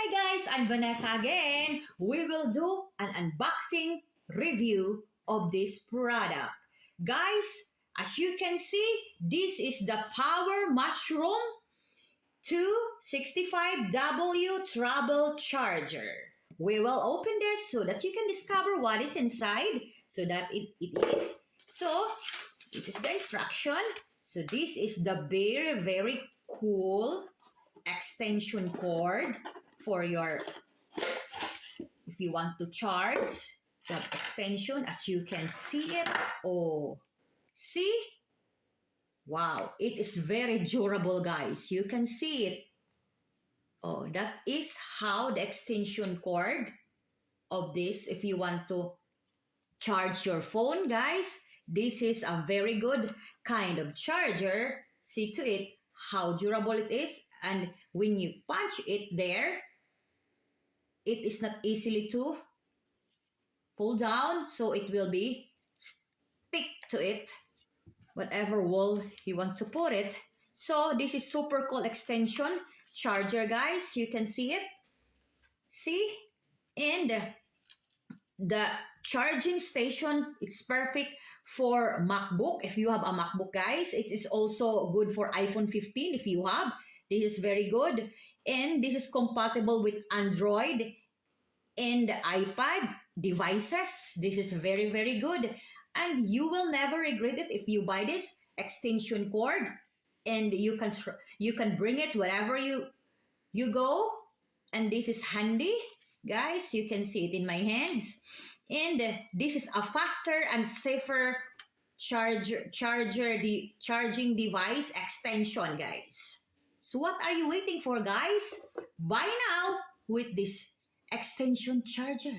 Hi guys, I'm Vanessa again. We will do an unboxing review of this product. Guys, as you can see, this is the Power Mushroom 265W Travel Charger. We will open this so that you can discover what is inside, so that it is. So, this is the instruction. So, this is the very, very cool extension cord for your, if you want to charge the extension, as you can see it. Oh, see? Wow, it is very durable, guys. You can see it. Oh, that is how the extension cord of this, if you want to charge your phone, guys, this is a very good kind of charger. See to it how durable it is, and when you punch it there, it is not easily to pull down, so it will be stick to it, whatever wall you want to put it. So this is super cool extension charger, guys. You can see it. See? And the charging station, it's perfect for MacBook. If you have a MacBook, guys, it is also good for iPhone 15 if you have. This is very good. And this is compatible with Android and iPad devices. This is very, very good. And you will never regret it if you buy this extension cord. And you can bring it wherever you go. And this is handy. Guys, you can see it in my hands. And this is a faster and safer charging device extension, guys. So what are you waiting for, guys? Buy now with this extension charger.